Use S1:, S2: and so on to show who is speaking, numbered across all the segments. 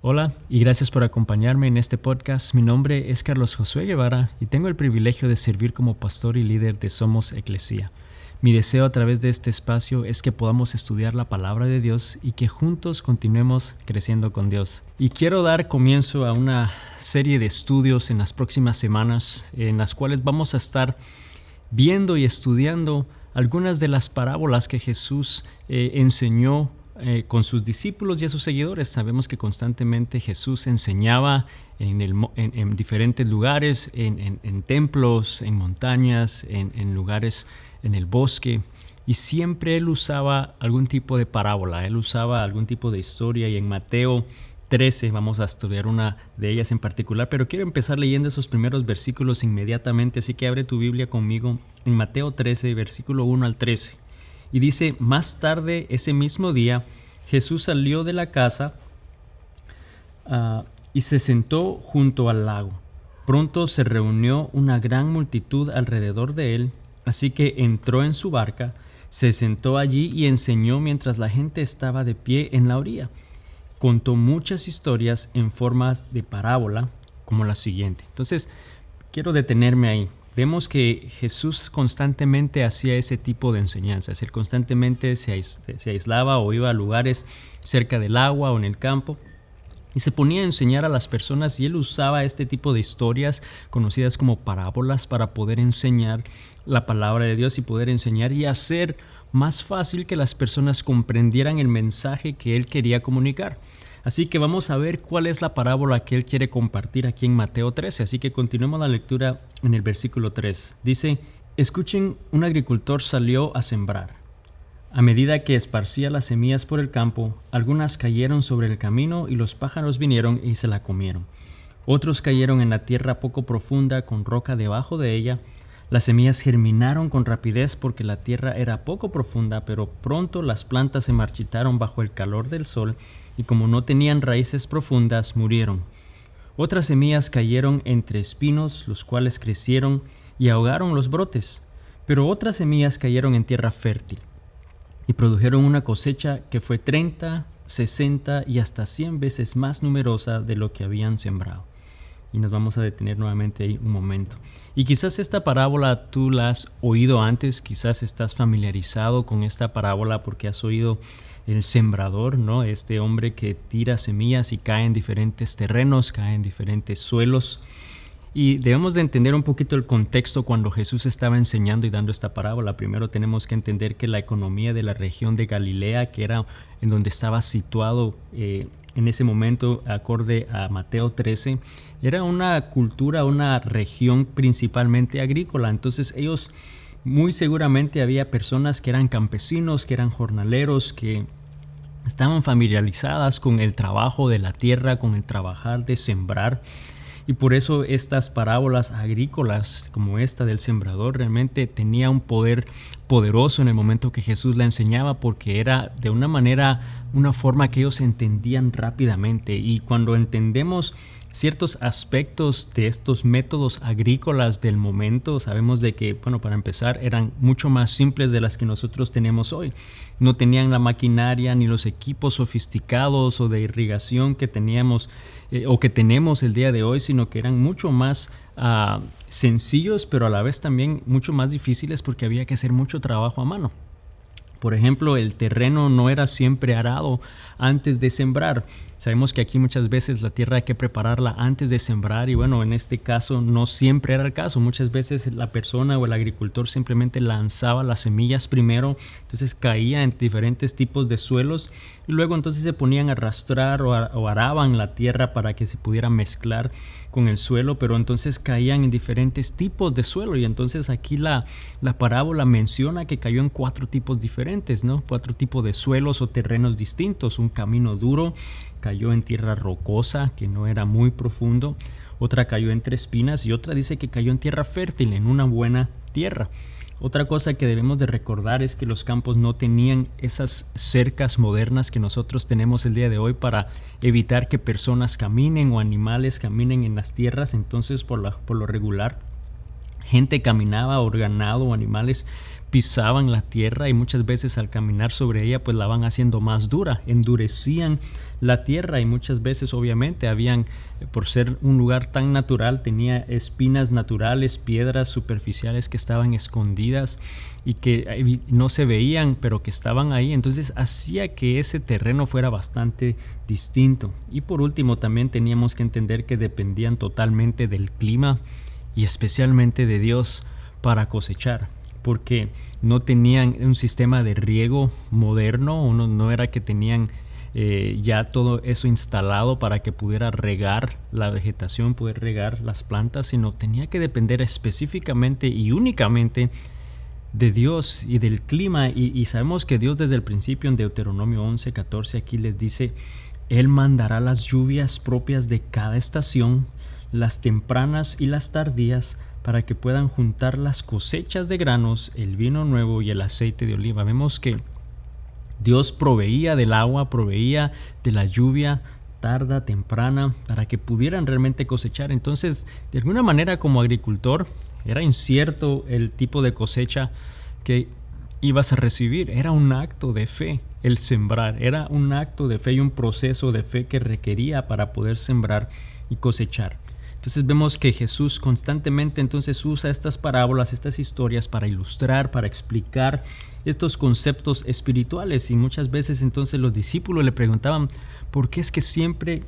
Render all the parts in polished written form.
S1: Hola y gracias por acompañarme en este podcast. Mi nombre es Carlos Josué Guevara y tengo el privilegio de servir como pastor y líder de Somos Eclesia. Mi deseo a través de este espacio es que podamos estudiar la palabra de Dios y que juntos continuemos creciendo con Dios. Y quiero dar comienzo a una serie de estudios en las próximas semanas en las cuales vamos a estar viendo y estudiando algunas de las parábolas que Jesús enseñó con sus discípulos y a sus seguidores. Sabemos que constantemente Jesús enseñaba en diferentes lugares, en templos, en montañas, en lugares en el bosque, y siempre él usaba algún tipo de parábola, él usaba algún tipo de historia, y en Mateo 13 vamos a estudiar una de ellas en particular, pero quiero empezar leyendo esos primeros versículos inmediatamente, así que abre tu Biblia conmigo en Mateo 13, versículo 1 al 13. Y dice: más tarde ese mismo día, Jesús salió de la casa y se sentó junto al lago. Pronto se reunió una gran multitud alrededor de él, así que entró en su barca, se sentó allí y enseñó mientras la gente estaba de pie en la orilla. Contó muchas historias en formas de parábola, como la siguiente. Entonces, quiero detenerme ahí. Vemos que Jesús constantemente hacía ese tipo de enseñanzas. Él constantemente se aislaba o iba a lugares cerca del agua o en el campo y se ponía a enseñar a las personas, y él usaba este tipo de historias conocidas como parábolas para poder enseñar la palabra de Dios y poder enseñar y hacer más fácil que las personas comprendieran el mensaje que él quería comunicar. Así que vamos a ver cuál es la parábola que él quiere compartir aquí en Mateo 13. Así que continuemos la lectura en el versículo 3. Dice: escuchen, un agricultor salió a sembrar. A medida que esparcía las semillas por el campo, algunas cayeron sobre el camino y los pájaros vinieron y se la comieron. Otros cayeron en la tierra poco profunda con roca debajo de ella. Las semillas germinaron con rapidez porque la tierra era poco profunda, pero pronto las plantas se marchitaron bajo el calor del sol y como no tenían raíces profundas, murieron. Otras semillas cayeron entre espinos, los cuales crecieron y ahogaron los brotes, pero otras semillas cayeron en tierra fértil y produjeron una cosecha que fue 30, 60 y hasta 100 veces más numerosa de lo que habían sembrado. Y nos vamos a detener nuevamente ahí un momento. Y quizás esta parábola tú la has oído antes, quizás estás familiarizado con esta parábola porque has oído el sembrador, ¿no? Este hombre que tira semillas y cae en diferentes terrenos, cae en diferentes suelos. Y debemos de entender un poquito el contexto cuando Jesús estaba enseñando y dando esta parábola. Primero tenemos que entender que la economía de la región de Galilea, que era en donde estaba situado en ese momento, acorde a Mateo 13, era una cultura, una región principalmente agrícola. Entonces ellos, muy seguramente había personas que eran campesinos, que eran jornaleros, que estaban familiarizadas con el trabajo de la tierra, con el trabajar de sembrar. Y por eso estas parábolas agrícolas como esta del sembrador realmente tenía un poder poderoso en el momento que Jesús la enseñaba, porque era de una forma que ellos entendían rápidamente. Y cuando entendemos ciertos aspectos de estos métodos agrícolas del momento, sabemos de que, bueno, para empezar, eran mucho más simples de las que nosotros tenemos hoy. No tenían la maquinaria ni los equipos sofisticados o de irrigación que teníamos o que tenemos el día de hoy, sino que eran mucho más sencillos, pero a la vez también mucho más difíciles porque había que hacer mucho trabajo a mano. Por ejemplo, el terreno no era siempre arado antes de sembrar. Sabemos que aquí muchas veces la tierra hay que prepararla antes de sembrar, y bueno, en este caso no siempre era el caso. Muchas veces la persona o el agricultor simplemente lanzaba las semillas primero, entonces caía en diferentes tipos de suelos y luego entonces se ponían a arrastrar o araban la tierra para que se pudiera mezclar con el suelo, pero entonces caían en diferentes tipos de suelo. Y entonces aquí la parábola menciona que cayó en 4 tipos diferentes, ¿no? 4 tipos de suelos o terrenos distintos. Un camino duro, cayó en tierra rocosa que no era muy profundo, otra cayó entre espinas y otra dice que cayó en tierra fértil, en una buena tierra. Otra cosa que debemos de recordar es que los campos no tenían esas cercas modernas que nosotros tenemos el día de hoy para evitar que personas caminen o animales caminen en las tierras. Entonces por lo regular gente caminaba, o ganado o animales pisaban la tierra y muchas veces al caminar sobre ella pues la van haciendo más dura, endurecían la tierra y muchas veces obviamente habían, por ser un lugar tan natural, tenía espinas naturales, piedras superficiales que estaban escondidas y que no se veían pero que estaban ahí, entonces hacía que ese terreno fuera bastante distinto. Y por último también teníamos que entender que dependían totalmente del clima y especialmente de Dios para cosechar, porque no tenían un sistema de riego moderno, no era que tenían ya todo eso instalado para que pudiera regar la vegetación, poder regar las plantas, sino tenía que depender específicamente y únicamente de Dios y del clima. Y sabemos que Dios desde el principio en Deuteronomio 11:14 aquí les dice: Él mandará las lluvias propias de cada estación, las tempranas y las tardías, para que puedan juntar las cosechas de granos, el vino nuevo y el aceite de oliva. Vemos que Dios proveía del agua, proveía de la lluvia tarda, temprana, para que pudieran realmente cosechar. Entonces, de alguna manera, como agricultor, era incierto el tipo de cosecha que ibas a recibir. Era un acto de fe el sembrar, era un acto de fe y un proceso de fe que requería para poder sembrar y cosechar. Entonces vemos que Jesús constantemente entonces usa estas parábolas, estas historias para ilustrar, para explicar estos conceptos espirituales, y muchas veces entonces los discípulos le preguntaban: ¿por qué es que siempre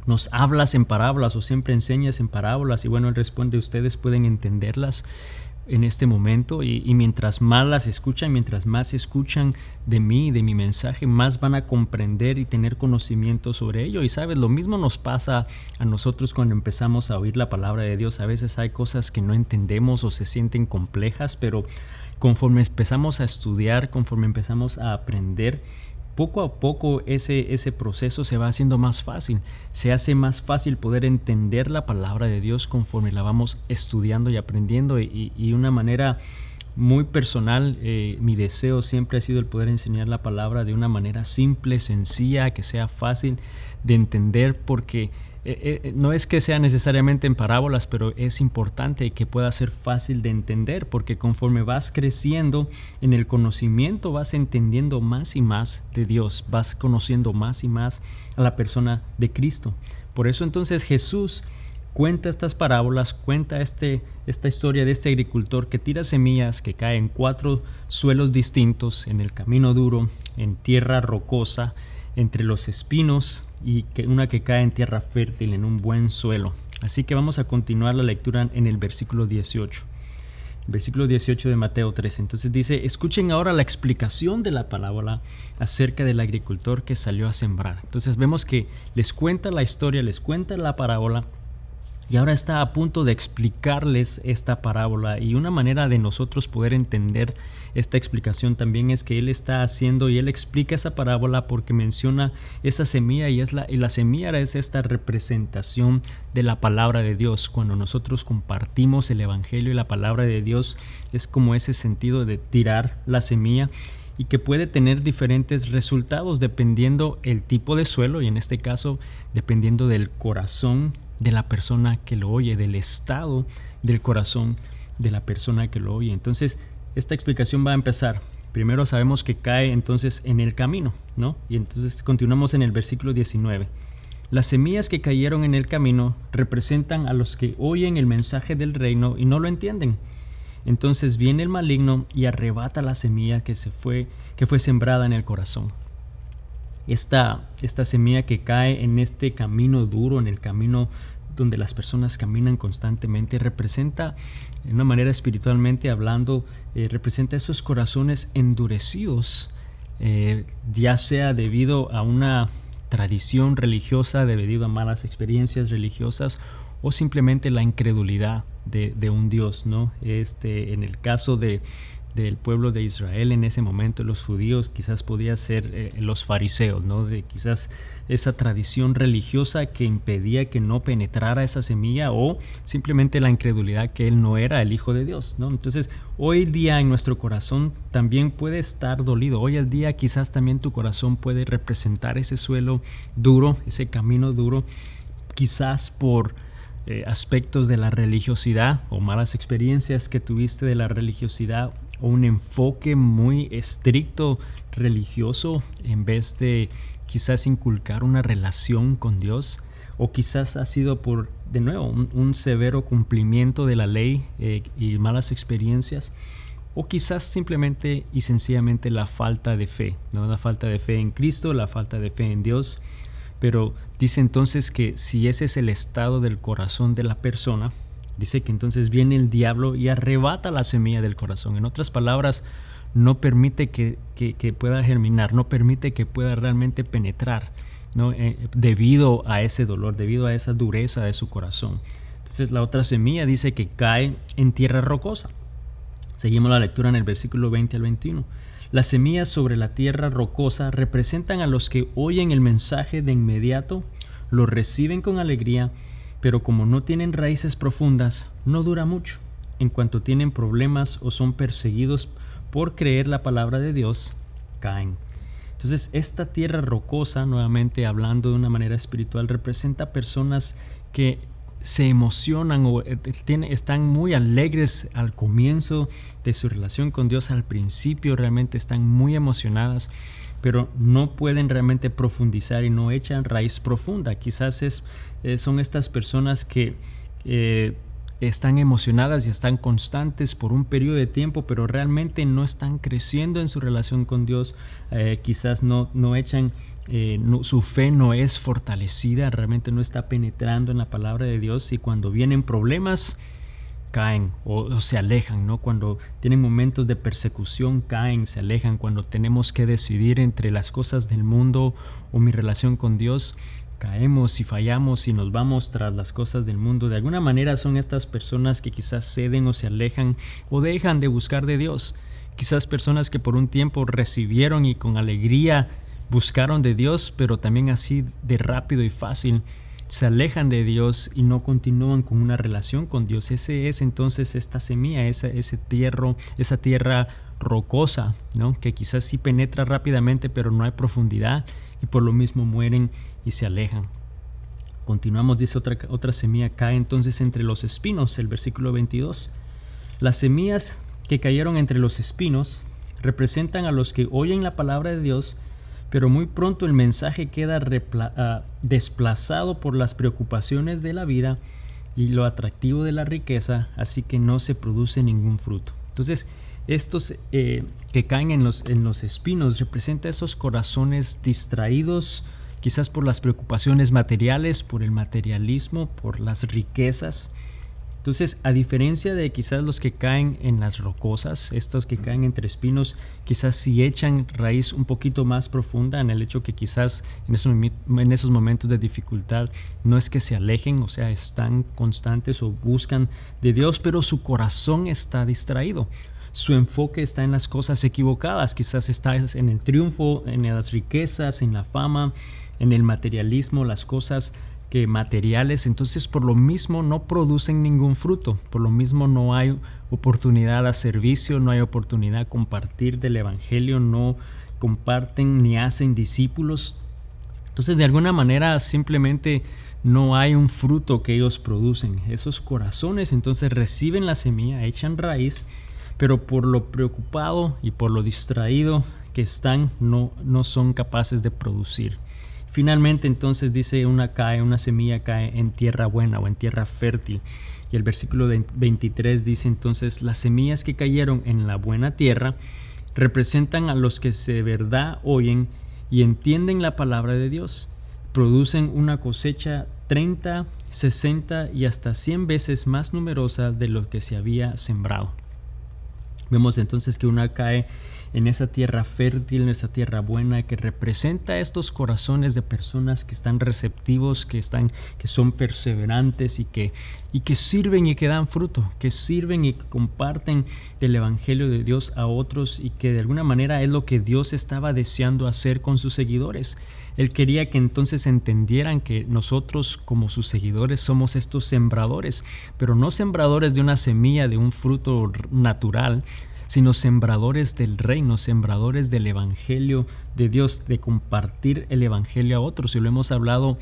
S1: nos hablas en parábolas o siempre enseñas en parábolas? Y bueno, él responde: ustedes pueden entenderlas en este momento y mientras más las escuchan, mientras más escuchan de mí, de mi mensaje, más van a comprender y tener conocimiento sobre ello. Y sabes, lo mismo nos pasa a nosotros cuando empezamos a oír la palabra de Dios. A veces hay cosas que no entendemos o se sienten complejas, pero conforme empezamos a estudiar, conforme empezamos a aprender, poco a poco ese proceso se va haciendo más fácil. Se hace más fácil poder entender la palabra de Dios conforme la vamos estudiando y aprendiendo. Y una manera muy personal, mi deseo siempre ha sido el poder enseñar la palabra de una manera simple, sencilla, que sea fácil de entender, porque no es que sea necesariamente en parábolas, pero es importante que pueda ser fácil de entender, porque conforme vas creciendo en el conocimiento, vas entendiendo más y más de Dios, vas conociendo más y más a la persona de Cristo. Por eso entonces Jesús cuenta estas parábolas, cuenta esta historia de este agricultor que tira semillas que caen en 4 suelos distintos: en el camino duro, en tierra rocosa, entre los espinos, y una que cae en tierra fértil, en un buen suelo. Así que vamos a continuar la lectura en el versículo 18. El versículo 18 de Mateo 13. Entonces dice: escuchen ahora la explicación de la parábola acerca del agricultor que salió a sembrar. Entonces vemos que les cuenta la historia, les cuenta la parábola, y ahora está a punto de explicarles esta parábola. Y una manera de nosotros poder entender esta explicación también es que él está haciendo y él explica esa parábola porque menciona esa semilla, y la semilla es esta representación de la palabra de Dios. Cuando nosotros compartimos el evangelio y la palabra de Dios, es como ese sentido de tirar la semilla, y que puede tener diferentes resultados dependiendo el tipo de suelo, y en este caso dependiendo del corazón de la persona que lo oye, del estado del corazón de la persona que lo oye. Entonces esta explicación va a empezar. Primero sabemos que cae entonces en el camino, ¿no? Y entonces continuamos en el versículo 19. Las semillas que cayeron en el camino representan a los que oyen el mensaje del reino y no lo entienden. Entonces viene el maligno y arrebata la semilla que fue sembrada en el corazón. Esta semilla que cae en este camino duro, en el camino donde las personas caminan constantemente, representa, de una manera espiritualmente hablando, representa esos corazones endurecidos, ya sea debido a una tradición religiosa, debido a malas experiencias religiosas, o simplemente la incredulidad de un Dios, ¿no? En el caso del pueblo de Israel en ese momento, los judíos, quizás podía ser los fariseos, ¿no? De quizás esa tradición religiosa que impedía que no penetrara esa semilla, o simplemente la incredulidad que él no era el Hijo de Dios, ¿no? Entonces, hoy día en nuestro corazón también puede estar dolido. Hoy al día quizás también tu corazón puede representar ese suelo duro, ese camino duro, quizás por aspectos de la religiosidad o malas experiencias que tuviste de la religiosidad, o un enfoque muy estricto religioso en vez de quizás inculcar una relación con Dios, o quizás ha sido por, de nuevo, un severo cumplimiento de la ley y malas experiencias, o quizás simplemente y sencillamente la falta de fe, ¿no? La falta de fe en Cristo, la falta de fe en Dios. Pero dice entonces que si ese es el estado del corazón de la persona, dice que entonces viene el diablo y arrebata la semilla del corazón. En otras palabras, no permite que pueda germinar, no permite que pueda realmente penetrar, ¿no? Debido a ese dolor, debido a esa dureza de su corazón. Entonces la otra semilla dice que cae en tierra rocosa. Seguimos la lectura en el versículo 20 al 21. Las semillas sobre la tierra rocosa representan a los que oyen el mensaje de inmediato, lo reciben con alegría, pero como no tienen raíces profundas, no dura mucho. En cuanto tienen problemas o son perseguidos por creer la palabra de Dios, caen. Entonces, esta tierra rocosa, nuevamente hablando de una manera espiritual, representa personas que se emocionan o están muy alegres al comienzo de su relación con Dios. Al principio realmente están muy emocionadas, pero no pueden realmente profundizar y no echan raíz profunda. Quizás son estas personas que están emocionadas y están constantes por un periodo de tiempo, pero realmente no están creciendo en su relación con Dios. Quizás no echan su fe no es fortalecida, realmente no está penetrando en la palabra de Dios, y cuando vienen problemas caen o se alejan, ¿no? Cuando tienen momentos de persecución caen, se alejan. Cuando tenemos que decidir entre las cosas del mundo o mi relación con Dios, caemos y fallamos y nos vamos tras las cosas del mundo. De alguna manera son estas personas que quizás ceden o se alejan o dejan de buscar de Dios. Quizás personas que por un tiempo recibieron y con alegría buscaron de Dios, pero también así de rápido y fácil se alejan de Dios y no continúan con una relación con Dios. Ese es entonces esta semilla, esa tierra rocosa, ¿no? Que quizás sí penetra rápidamente, pero no hay profundidad y por lo mismo mueren y se alejan. Continuamos, dice otra semilla cae entonces entre los espinos, el versículo 22. Las semillas que cayeron entre los espinos representan a los que oyen la palabra de Dios, pero muy pronto el mensaje queda desplazado por las preocupaciones de la vida y lo atractivo de la riqueza, así que no se produce ningún fruto. Entonces, estos que caen en los espinos representan esos corazones distraídos, quizás por las preocupaciones materiales, por el materialismo, por las riquezas. Entonces, a diferencia de quizás los que caen en las rocosas, estos que caen entre espinos, quizás sí echan raíz un poquito más profunda, en el hecho que quizás en esos momentos de dificultad no es que se alejen, o sea, están constantes o buscan de Dios, pero su corazón está distraído. Su enfoque está en las cosas equivocadas, quizás está en el triunfo, en las riquezas, en la fama, en el materialismo, las cosas que materiales. Entonces por lo mismo no producen ningún fruto, por lo mismo no hay oportunidad a servicio, no hay oportunidad a compartir del evangelio, no comparten ni hacen discípulos. Entonces de alguna manera simplemente no hay un fruto que ellos producen. Esos corazones entonces reciben la semilla, echan raíz, pero por lo preocupado y por lo distraído que están, no son capaces de producir. Finalmente entonces dice una semilla cae en tierra buena o en tierra fértil. Y el versículo 23 dice entonces: las semillas que cayeron en la buena tierra representan a los que de verdad oyen y entienden la palabra de Dios. Producen una cosecha 30, 60 y hasta 100 veces más numerosa de lo que se había sembrado. Vemos entonces que una cae en esa tierra fértil, en esa tierra buena, que representa estos corazones de personas que están receptivos, que son perseverantes y que sirven y que dan fruto, que sirven y que comparten el evangelio de Dios a otros, y que de alguna manera es lo que Dios estaba deseando hacer con sus seguidores. Él quería que entonces entendieran que nosotros como sus seguidores somos estos sembradores, pero no sembradores de una semilla, de un fruto natural, sino sembradores del reino, sembradores del evangelio de Dios, de compartir el evangelio a otros. Y lo hemos hablado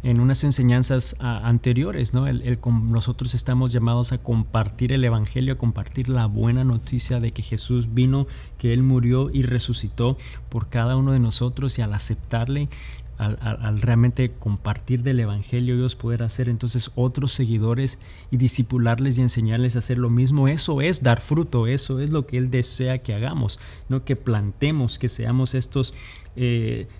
S1: en unas enseñanzas anteriores, ¿no? Nosotros estamos llamados a compartir el evangelio, a compartir la buena noticia de que Jesús vino, que Él murió y resucitó por cada uno de nosotros, y al aceptarle, al realmente compartir del evangelio, Dios poder hacer entonces otros seguidores y discipularles y enseñarles a hacer lo mismo. Eso es dar fruto, eso es lo que Él desea que hagamos, no que plantemos, que seamos estos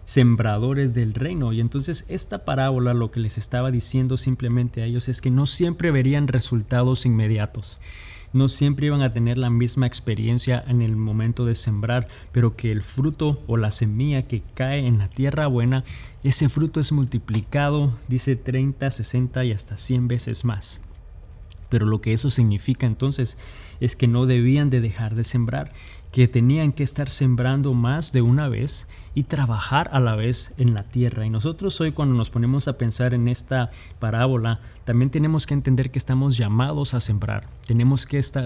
S1: sembradores del reino. Y entonces esta parábola lo que les estaba diciendo simplemente a ellos es que no siempre verían resultados inmediatos. No siempre iban a tener la misma experiencia en el momento de sembrar, pero que el fruto o la semilla que cae en la tierra buena, ese fruto es multiplicado, dice 30, 60 y hasta 100 veces más. Pero lo que eso significa entonces es que no debían de dejar de sembrar, que tenían que estar sembrando más de una vez y trabajar a la vez en la tierra. Y nosotros hoy, cuando nos ponemos a pensar en esta parábola, también tenemos que entender que estamos llamados a sembrar.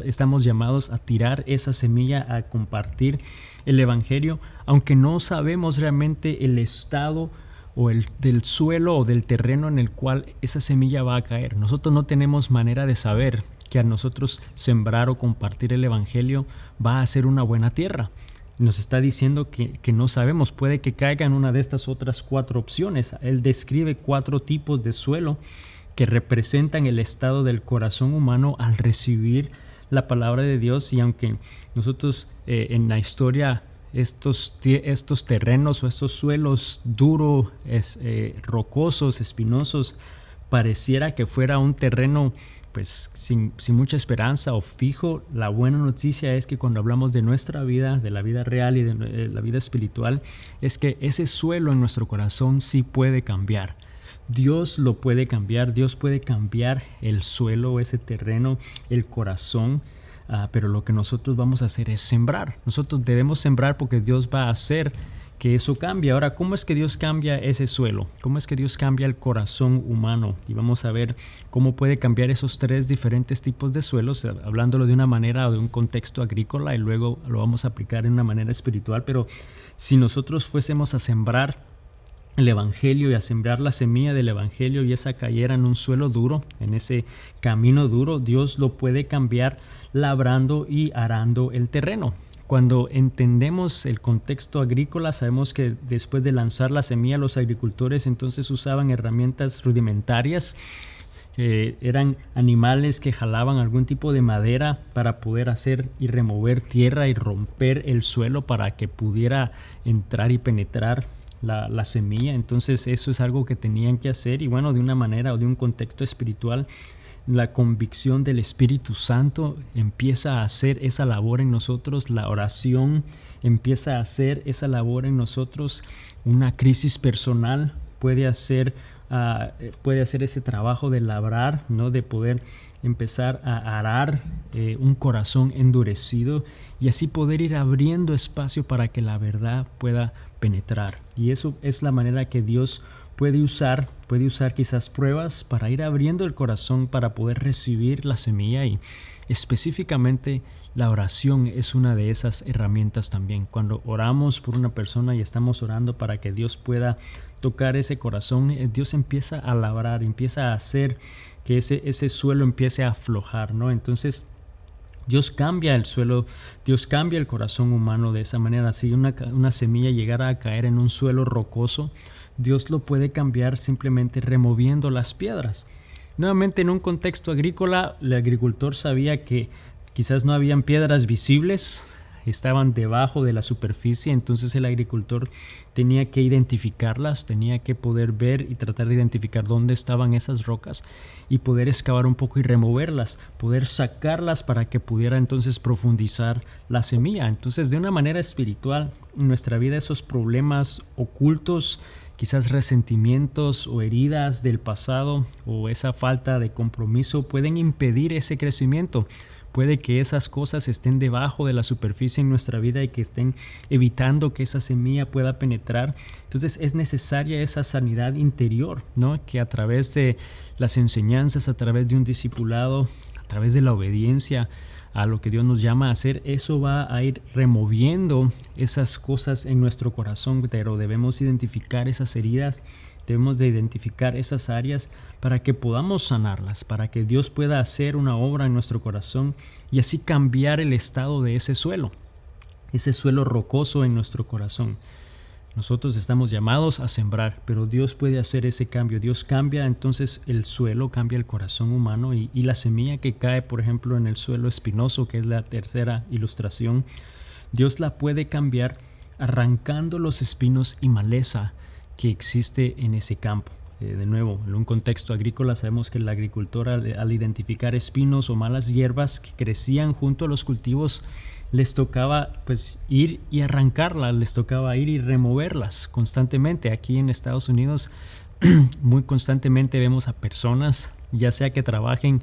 S1: Estamos llamados a tirar esa semilla, a compartir el evangelio, aunque no sabemos realmente el estado o del suelo o del terreno en el cual esa semilla va a caer. Nosotros no tenemos manera de saber que a nosotros sembrar o compartir el evangelio va a ser una buena tierra. Nos está diciendo que no sabemos, puede que caiga en una de estas otras 4 opciones. Él describe 4 tipos de suelo que representan el estado del corazón humano al recibir la palabra de Dios. Y aunque nosotros en la historia estos terrenos o estos suelos duros, rocosos, espinosos, pareciera que fuera un terreno pues sin mucha esperanza o fijo, la buena noticia es que cuando hablamos de nuestra vida, de la vida real y de la vida espiritual, es que ese suelo en nuestro corazón sí puede cambiar. Dios lo puede cambiar, Dios puede cambiar el suelo, ese terreno, el corazón. Pero lo que nosotros vamos a hacer es sembrar. Nosotros debemos sembrar porque Dios va a hacer que eso cambie. Ahora, ¿cómo es que Dios cambia ese suelo? ¿Cómo es que Dios cambia el corazón humano? Y vamos a ver cómo puede cambiar esos 3 diferentes tipos de suelos, hablándolo de una manera o de un contexto agrícola, y luego lo vamos a aplicar en una manera espiritual. Pero si nosotros fuésemos a sembrar el evangelio y a sembrar la semilla del evangelio y esa cayera en un suelo duro, en ese camino duro, Dios lo puede cambiar labrando y arando el terreno. Cuando entendemos el contexto agrícola, sabemos que después de lanzar la semilla, los agricultores entonces usaban herramientas rudimentarias. Eran animales que jalaban algún tipo de madera para poder hacer y remover tierra y romper el suelo para que pudiera entrar y penetrar la semilla. Entonces eso es algo que tenían que hacer. Y bueno, de una manera o de un contexto espiritual, la convicción del Espíritu Santo empieza a hacer esa labor en nosotros. La oración empieza a hacer esa labor en nosotros. Una crisis personal puede hacer ese trabajo de labrar, ¿no? De poder empezar a arar un corazón endurecido y así poder ir abriendo espacio para que la verdad pueda penetrar. Y eso es la manera que Dios puede usar quizás pruebas para ir abriendo el corazón para poder recibir la semilla. Y específicamente la oración es una de esas herramientas también. Cuando oramos por una persona y estamos orando para que Dios pueda tocar ese corazón, Dios empieza a labrar, empieza a hacer que ese suelo empiece a aflojar, ¿no? Entonces Dios cambia el suelo, Dios cambia el corazón humano de esa manera. Si una semilla llegara a caer en un suelo rocoso, Dios lo puede cambiar simplemente removiendo las piedras. Nuevamente, en un contexto agrícola, el agricultor sabía que quizás no habían piedras visibles, estaban debajo de la superficie. Entonces el agricultor tenía que identificarlas, tenía que poder ver y tratar de identificar dónde estaban esas rocas y poder excavar un poco y removerlas, poder sacarlas para que pudiera entonces profundizar la semilla. Entonces, de una manera espiritual, en nuestra vida, esos problemas ocultos, quizás resentimientos o heridas del pasado o esa falta de compromiso pueden impedir ese crecimiento. Puede que esas cosas estén debajo de la superficie en nuestra vida y que estén evitando que esa semilla pueda penetrar. Entonces es necesaria esa sanidad interior, ¿no? Que a través de las enseñanzas, a través de un discipulado, a través de la obediencia a lo que Dios nos llama a hacer, eso va a ir removiendo esas cosas en nuestro corazón. Pero debemos identificar esas heridas, Debemos de identificar esas áreas para que podamos sanarlas, para que Dios pueda hacer una obra en nuestro corazón y así cambiar el estado de ese suelo rocoso en nuestro corazón. Nosotros estamos llamados a sembrar, pero Dios puede hacer ese cambio. Dios cambia entonces el suelo, cambia el corazón humano y la semilla que cae, por ejemplo, en el suelo espinoso, que es la tercera ilustración, Dios la puede cambiar arrancando los espinos y maleza que existe en ese campo. De nuevo, en un contexto agrícola sabemos que el agricultor al identificar espinos o malas hierbas que crecían junto a los cultivos, les tocaba pues ir y arrancarlas, les tocaba ir y removerlas constantemente. Aquí en Estados Unidos muy constantemente vemos a personas, ya sea que trabajen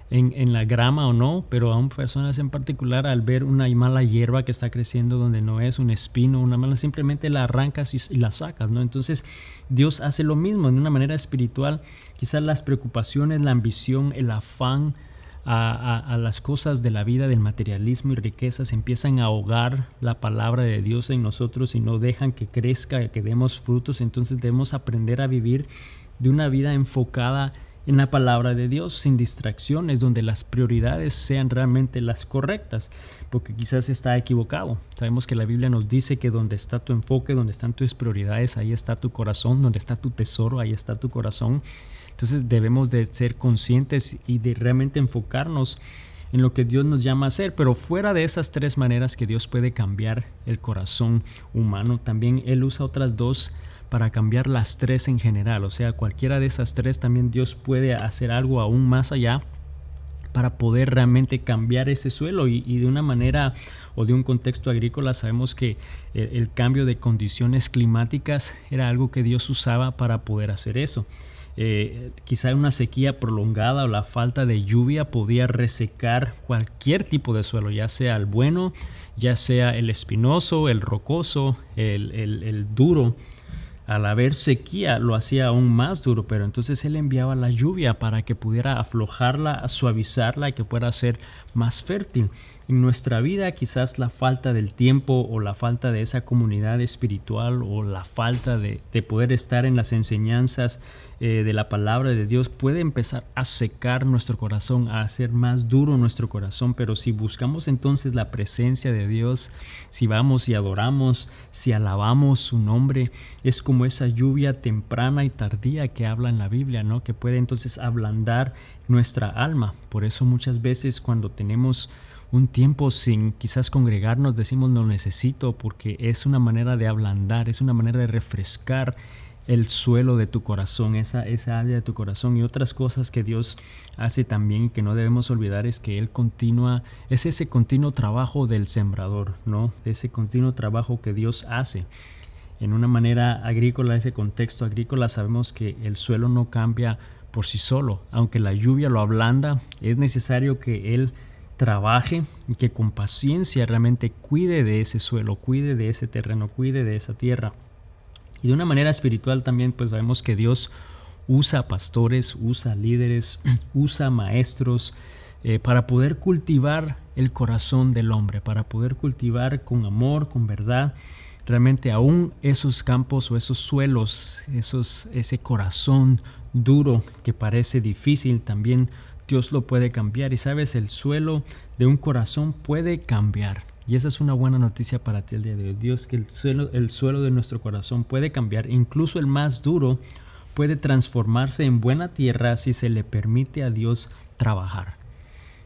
S1: en la grama o no, pero a personas en particular, al ver una mala hierba que está creciendo donde no es un espino, una mala, simplemente la arrancas y la sacas, ¿no? Entonces Dios hace lo mismo de una manera espiritual. Quizás las preocupaciones, la ambición, el afán a las cosas de la vida, del materialismo y riquezas empiezan a ahogar la palabra de Dios en nosotros y no dejan que crezca, que demos frutos. Entonces debemos aprender a vivir de una vida enfocada en la palabra de Dios, sin distracciones, donde las prioridades sean realmente las correctas, porque quizás está equivocado. Sabemos que la Biblia nos dice que donde está tu enfoque, donde están tus prioridades, ahí está tu corazón, donde está tu tesoro, ahí está tu corazón. Entonces debemos de ser conscientes y de realmente enfocarnos en lo que Dios nos llama a hacer, pero fuera de esas tres maneras que Dios puede cambiar el corazón humano, también Él usa otras dos para cambiar las tres en general. O sea, cualquiera de esas tres también Dios puede hacer algo aún más allá para poder realmente cambiar ese suelo y de una manera o de un contexto agrícola sabemos que el cambio de condiciones climáticas era algo que Dios usaba para poder hacer eso. Quizá una sequía prolongada o la falta de lluvia podía resecar cualquier tipo de suelo, ya sea el bueno, ya sea el espinoso, el rocoso, el duro. Al haber sequía lo hacía aún más duro, pero entonces Él enviaba la lluvia para que pudiera aflojarla, suavizarla y que pueda ser más fértil. En nuestra vida quizás la falta del tiempo o la falta de esa comunidad espiritual o la falta de poder estar en las enseñanzas de la palabra de Dios puede empezar a secar nuestro corazón, a hacer más duro nuestro corazón, pero si buscamos entonces la presencia de Dios, si vamos y adoramos, si alabamos su nombre, es como esa lluvia temprana y tardía que habla en la Biblia, ¿no? Que puede entonces ablandar nuestra alma. Por eso muchas veces cuando tenemos un tiempo sin quizás congregarnos decimos lo necesito, porque es una manera de ablandar, es una manera de refrescar el suelo de tu corazón, esa área de tu corazón. Y otras cosas que Dios hace también que no debemos olvidar es que Él es ese continuo trabajo del sembrador, ¿no? Ese continuo trabajo que Dios hace. En una manera agrícola, ese contexto agrícola, sabemos que el suelo no cambia por sí solo. Aunque la lluvia lo ablanda, es necesario que Él trabaje y que con paciencia realmente cuide de ese suelo, cuide de ese terreno, cuide de esa tierra. Y de una manera espiritual también pues sabemos que Dios usa pastores, usa líderes, usa maestros para poder cultivar el corazón del hombre, para poder cultivar con amor, con verdad, realmente aún esos campos o esos suelos, ese corazón duro que parece difícil, también Dios lo puede cambiar. Y sabes, el suelo de un corazón puede cambiar. Y esa es una buena noticia para ti el día de hoy. Dios, que el suelo de nuestro corazón puede cambiar. Incluso el más duro puede transformarse en buena tierra si se le permite a Dios trabajar.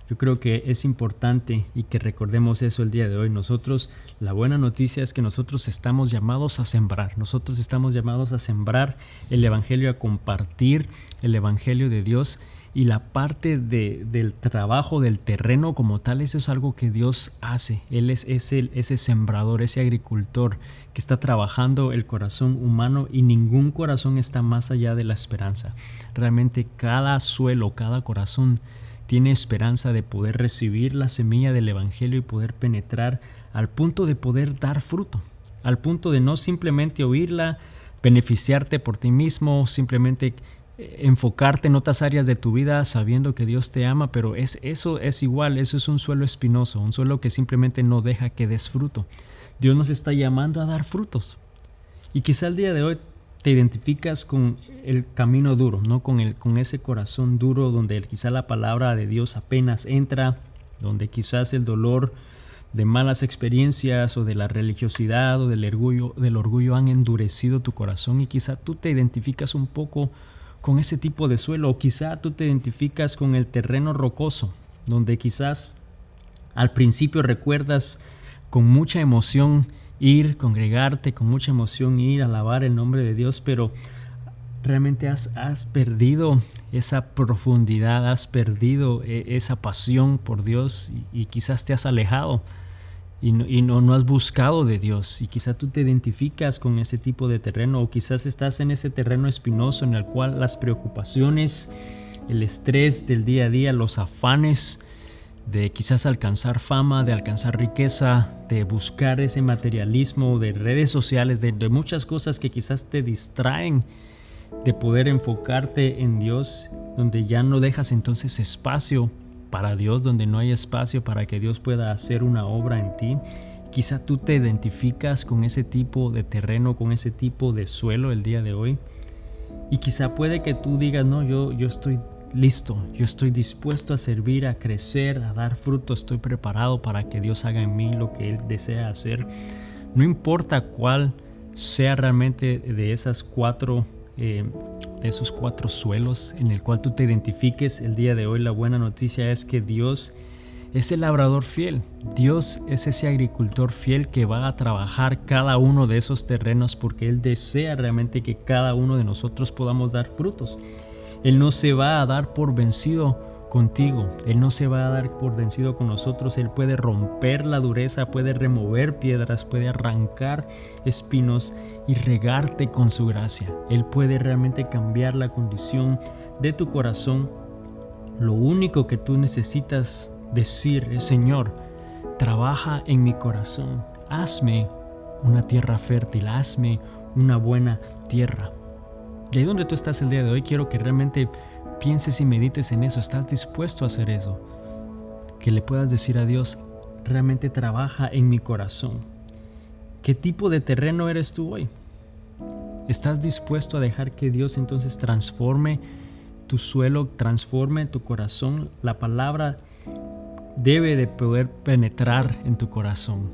S1: Yo creo que es importante y que recordemos eso el día de hoy. Nosotros, la buena noticia es que nosotros estamos llamados a sembrar. Nosotros estamos llamados a sembrar el evangelio, a compartir el evangelio de Dios. Y la parte del trabajo del terreno como tal, eso es algo que Dios hace. Él es ese sembrador, ese agricultor que está trabajando el corazón humano, y ningún corazón está más allá de la esperanza. Realmente cada suelo, cada corazón tiene esperanza de poder recibir la semilla del evangelio y poder penetrar al punto de poder dar fruto, al punto de no simplemente oírla, beneficiarte por ti mismo, simplemente enfocarte en otras áreas de tu vida sabiendo que Dios te ama, pero eso es igual, eso es un suelo espinoso, un suelo que simplemente no deja que des fruto. Dios nos está llamando a dar frutos. Y quizá el día de hoy te identificas con el camino duro, ¿no? Con ese corazón duro donde quizá la palabra de Dios apenas entra, donde quizás el dolor de malas experiencias o de la religiosidad o del orgullo han endurecido tu corazón, y quizá tú te identificas un poco con ese tipo de suelo, o quizá tú te identificas con el terreno rocoso, donde quizás al principio recuerdas con mucha emoción congregarte, con mucha emoción ir a alabar el nombre de Dios, pero realmente has perdido esa profundidad, has perdido esa pasión por Dios, y quizás te has alejado y no has buscado de Dios, y quizás tú te identificas con ese tipo de terreno, o quizás estás en ese terreno espinoso en el cual las preocupaciones, el estrés del día a día, los afanes de quizás alcanzar fama, de alcanzar riqueza, de buscar ese materialismo, de redes sociales, de muchas cosas que quizás te distraen de poder enfocarte en Dios, donde ya no dejas entonces espacio para Dios, donde no hay espacio para que Dios pueda hacer una obra en ti. Quizá tú te identificas con ese tipo de terreno, con ese tipo de suelo el día de hoy, y quizá puede que tú digas, no, yo estoy listo, yo estoy dispuesto a servir, a crecer, a dar fruto, estoy preparado para que Dios haga en mí lo que Él desea hacer. No importa cuál sea realmente de esos cuatro suelos en el cual tú te identifiques el día de hoy, la buena noticia es que Dios es el labrador fiel. Dios es ese agricultor fiel que va a trabajar cada uno de esos terrenos, porque Él desea realmente que cada uno de nosotros podamos dar frutos. Él no se va a dar por vencido contigo, Él no se va a dar por vencido con nosotros. Él puede romper la dureza, puede remover piedras, puede arrancar espinos y regarte con su gracia. Él puede realmente cambiar la condición de tu corazón. Lo único que tú necesitas decir es: Señor, trabaja en mi corazón, hazme una tierra fértil, hazme una buena tierra. De ahí donde tú estás el día de hoy, quiero que realmente pienses y medites en eso. ¿Estás dispuesto a hacer eso? Que le puedas decir a Dios: realmente trabaja en mi corazón. ¿Qué tipo de terreno eres tú hoy? ¿Estás dispuesto a dejar que Dios entonces transforme tu suelo, transforme tu corazón? La palabra debe de poder penetrar en tu corazón.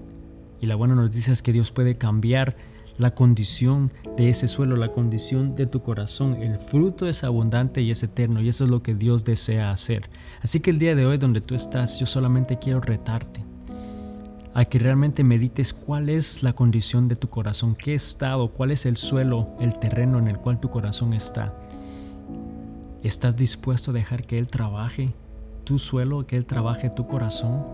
S1: Y la buena noticia es que Dios puede cambiar la condición de ese suelo, la condición de tu corazón. El fruto es abundante y es eterno, y eso es lo que Dios desea hacer. Así que el día de hoy, donde tú estás, yo solamente quiero retarte a que realmente medites cuál es la condición de tu corazón, qué estado, cuál es el suelo, el terreno en el cual tu corazón está. ¿Estás dispuesto a dejar que Él trabaje tu suelo, que Él trabaje tu corazón?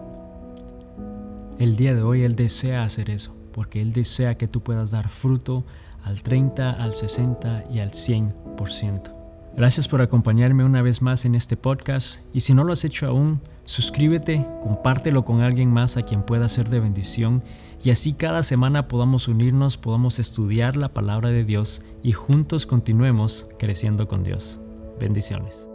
S1: El día de hoy Él desea hacer eso, porque Él desea que tú puedas dar fruto al 30, al 60 y al 100%. Gracias por acompañarme una vez más en este podcast, y si no lo has hecho aún, suscríbete, compártelo con alguien más a quien pueda ser de bendición, y así cada semana podamos unirnos, podamos estudiar la palabra de Dios y juntos continuemos creciendo con Dios. Bendiciones.